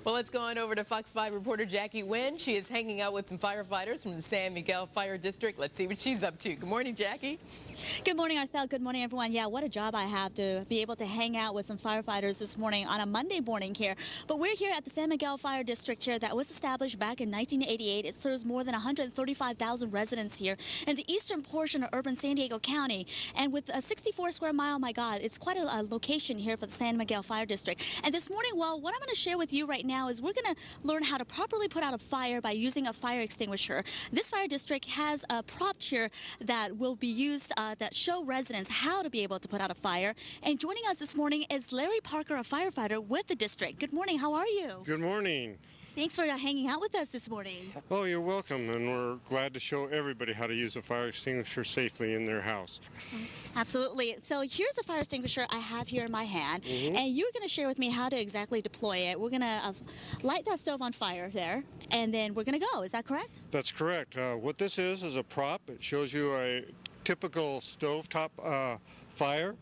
Well, let's go on over to Fox 5 reporter Jackie Wynn. She is hanging out with some firefighters from the San Miguel Fire District. Let's see what she's up to. Good morning, Jackie. Good morning, Arthel. Good morning, everyone. Yeah, what a job I have to be able to hang out with some firefighters this morning on a Monday morning here. But we're here at the San Miguel Fire District here that was established back in 1988. It serves more than 135,000 residents here in the eastern portion of urban San Diego County. And with a 64 square mile, my God, it's quite a location here for the San Miguel Fire District. And this morning, well, what I'm going to share with you right now is we're going to learn how to properly put out a fire by using a fire extinguisher. This fire district has a prop here that will be used that show residents how to be able to put out a fire. And joining us this morning is Larry Parker, a firefighter with the district. Good morning. How are you? Good morning. Thanks for hanging out with us this morning. Oh, you're welcome, and we're glad to show everybody how to use a fire extinguisher safely in their house. Absolutely. So here's a fire extinguisher I have here in my hand, and you're going to share with me how to exactly deploy it. We're going to light that stove on fire there, and then we're going to go. Is that correct? That's correct. What this is a prop. It shows you a typical stovetop fire,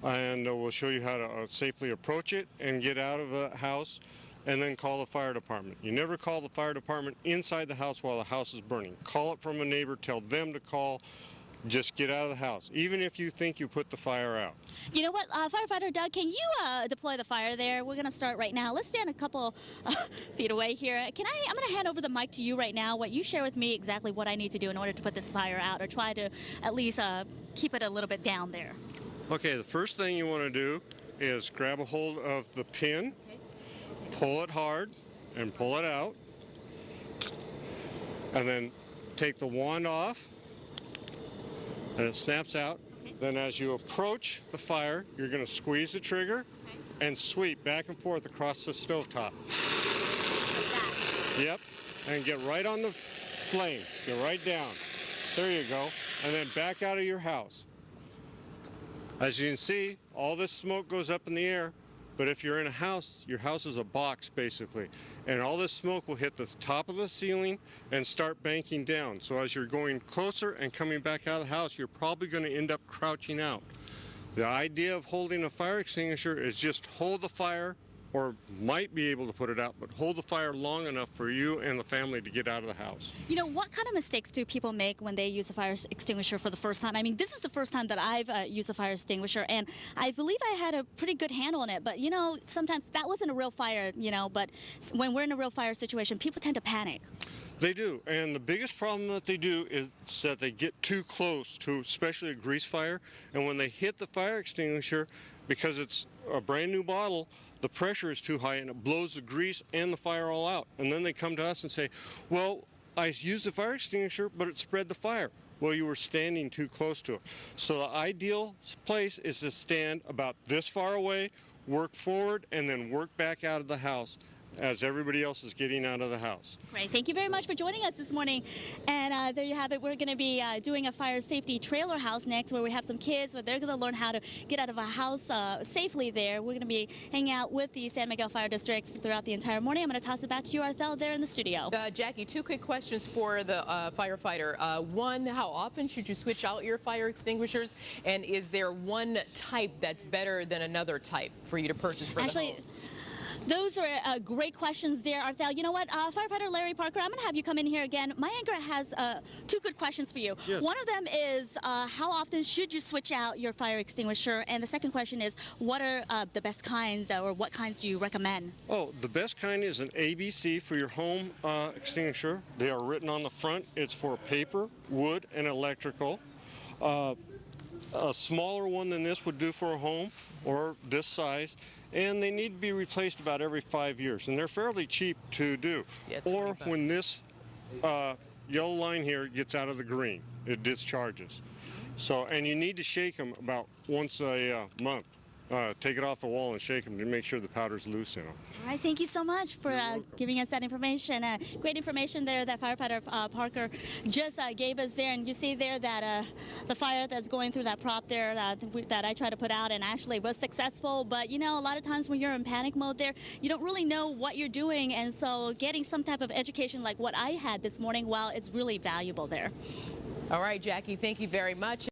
and we'll show you how to safely approach it and get out of a house, and then call the fire department. You never call the fire department inside the house while the house is burning. Call it from a neighbor, tell them to call, just get out of the house, even if you think you put the fire out. You know what, Firefighter Doug, can you deploy the fire there? We're going to start right now. Let's stand a couple feet away here. I'm going to hand over the mic to you right now. What you share with me exactly what I need to do in order to put this fire out, or try to at least keep it a little bit down there. Okay, the first thing you want to do is grab a hold of the pin, pull it hard, and pull it out, and then take the wand off, and it snaps out. Then as you approach the fire, you're going to squeeze the trigger and sweep back and forth across the stovetop. Yep, and get right on the flame. Get right down. There you go. And then back out of your house. As you can see, all this smoke goes up in the air, but if you're in a house, your house is a box basically, and all this smoke will hit the top of the ceiling and start banking down. So as you're going closer and coming back out of the house, you're probably going to end up crouching out. The idea of holding a fire extinguisher is just hold the fire, or might be able to put it out, but hold the fire long enough for you and the family to get out of the house. You know, what kind of mistakes do people make when they use a fire extinguisher for the first time? I mean, this is the first time that I've used a fire extinguisher, and I believe I had a pretty good handle on it, but you know, sometimes that wasn't a real fire, you know, but when we're in a real fire situation, people tend to panic. They do, and the biggest problem that they do is that they get too close to especially a grease fire, and when they hit the fire extinguisher, because it's a brand new bottle, the pressure is too high and it blows the grease and the fire all out. And then they come to us and say, well, I used the fire extinguisher, but it spread the fire. Well, you were standing too close to it. So the ideal place is to stand about this far away, work forward, and then work back out of the house as everybody else is getting out of the house. Great. Thank you very much for joining us this morning. And there you have it. We're going to be doing a fire safety trailer house next, where we have some kids where they're going to learn how to get out of a house safely there. We're going to be hanging out with the San Miguel Fire District throughout the entire morning. I'm going to toss it back to you, Arthel, there in the studio. Jackie, two quick questions for the firefighter. One, how often should you switch out your fire extinguishers? And is there one type that's better than another type for you to purchase for the home? Those are great questions there, Arthel. You know what, Firefighter Larry Parker, I'm going to have you come in here again. My anchor has two good questions for you. Yes. One of them is how often should you switch out your fire extinguisher? And the second question is, what are the best kinds, or what kinds do you recommend? Oh, the best kind is an ABC for your home extinguisher. They are written on the front. It's for paper, wood, and electrical. A smaller one than this would do for a home, or this size, and they need to be replaced about every 5 years, and they're fairly cheap to do. Yeah, or when this yellow line here gets out of the green, it discharges. So, and you need to shake them about once a month. Take it off the wall and shake them to make sure the powder's loose in them. All right, thank you so much for giving us that information. Great information there that Firefighter Parker just gave us there. And you see there that the fire that's going through that prop there that I tried to put out and actually was successful. But, you know, a lot of times when you're in panic mode there, you don't really know what you're doing. And so getting some type of education like what I had this morning, well, it's really valuable there. All right, Jackie, thank you very much.